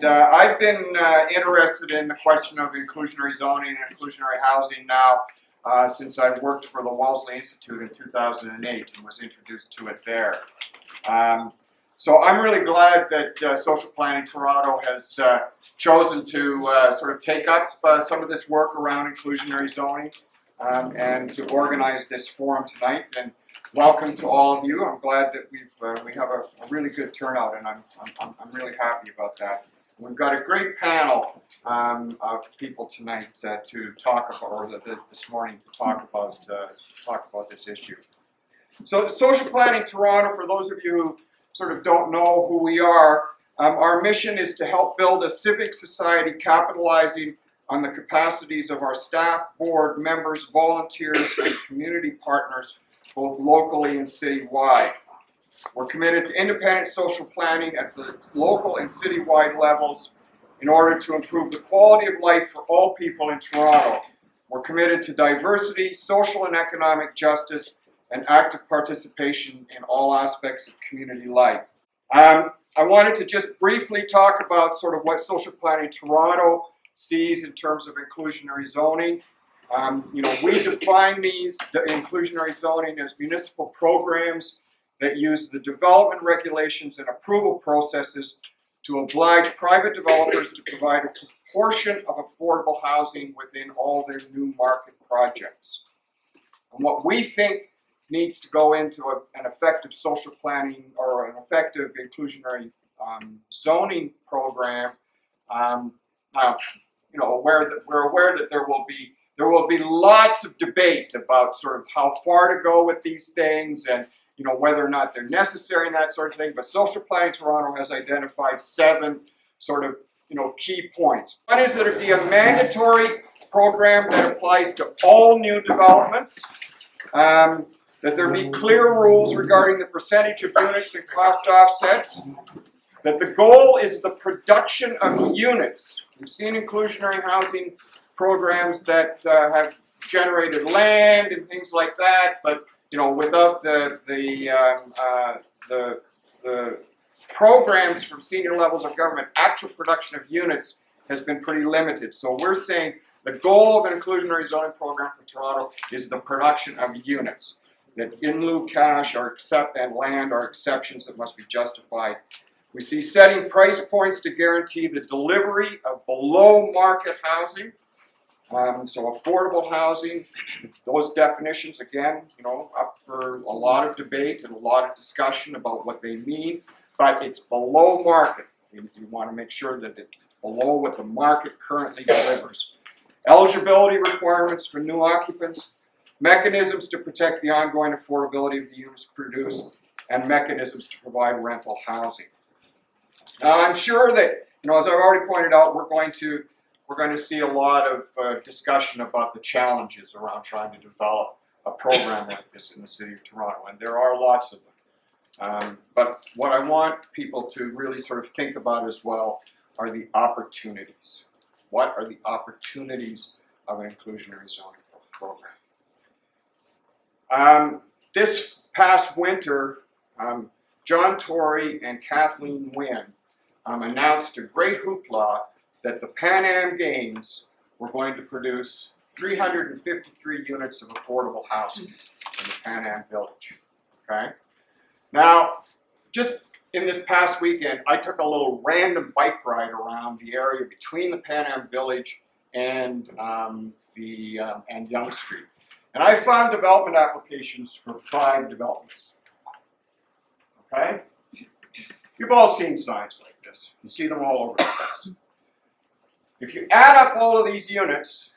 I've been interested in the question of inclusionary zoning and inclusionary housing now since I worked for the Wellesley Institute in 2008 and was introduced to it there. So I'm really glad that Social Planning Toronto has chosen to sort of take up some of this work around inclusionary zoning and to organize this forum tonight. And welcome to all of you. I'm glad that we have a really good turnout, and I'm really happy about that. We've got a great panel of people tonight to talk about, or this morning to talk about this issue. So the Social Planning Toronto, for those of you who sort of don't know who we are, our mission is to help build a civic society capitalizing on the capacities of our staff, board members, volunteers, and community partners, both locally and citywide. We're committed to independent social planning at the local and citywide levels in order to improve the quality of life for all people in Toronto. We're committed to diversity, social and economic justice, and active participation in all aspects of community life. I wanted to just briefly talk about sort of what Social Planning Toronto sees in terms of inclusionary zoning. We define the inclusionary zoning as municipal programs that use the development regulations and approval processes to oblige private developers to provide a proportion of affordable housing within all their new market projects. And what we think needs to go into an effective social planning or an effective inclusionary zoning program, we're aware that there will be lots of debate about sort of how far to go with these things and whether or not they're necessary and that sort of thing. But Social Planning Toronto has identified 7 sort of key points. One is that it be a mandatory program that applies to all new developments. That there be clear rules regarding the percentage of units and cost offsets. That the goal is the production of units. We've seen inclusionary housing programs that have generated land and things like that, but without the programs from senior levels of government, actual production of units has been pretty limited. So we're saying the goal of an inclusionary zoning program for Toronto is the production of units. That in lieu cash and land are exceptions that must be justified. We see setting price points to guarantee the delivery of below market housing. So affordable housing, those definitions, again, up for a lot of debate and a lot of discussion about what they mean, but it's below market. You want to make sure that it's below what the market currently delivers. Eligibility requirements for new occupants, mechanisms to protect the ongoing affordability of the units produced, and mechanisms to provide rental housing. Now, I'm sure that, as I've already pointed out, we're going to see a lot of discussion about the challenges around trying to develop a program like this in the city of Toronto, and there are lots of them. But what I want people to really sort of think about as well are the opportunities. What are the opportunities of an inclusionary zoning program? This past winter, John Tory and Kathleen Wynne announced a great hoopla that the Pan Am Games were going to produce 353 units of affordable housing in the Pan Am Village. Okay? Now, just in this past weekend, I took a little random bike ride around the area between the Pan Am Village and Yonge Street. And I found development applications for 5 developments. Okay? You've all seen signs like this. You see them all over the place. If you add up all of these units,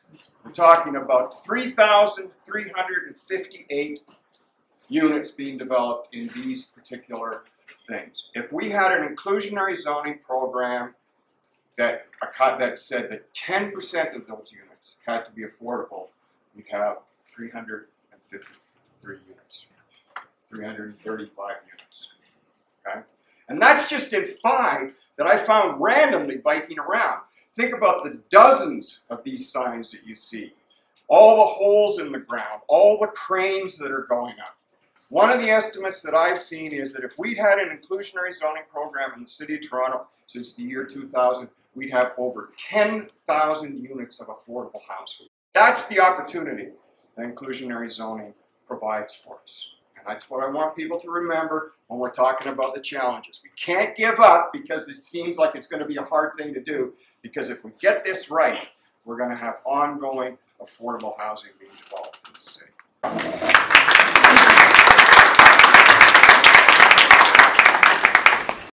we're talking about 3,358 units being developed in these particular things. If we had an inclusionary zoning program that said that 10% of those units had to be affordable, we'd have 353 units, 335 units. Okay? And that's just in 5 that I found randomly biking around. Think about the dozens of these signs that you see. All the holes in the ground, all the cranes that are going up. One of the estimates that I've seen is that if we'd had an inclusionary zoning program in the City of Toronto since the year 2000, we'd have over 10,000 units of affordable housing. That's the opportunity that inclusionary zoning provides for us. And that's what I want people to remember when we're talking about the challenges. We can't give up because it seems like it's going to be a hard thing to do, because if we get this right, we're going to have ongoing affordable housing being developed in the city.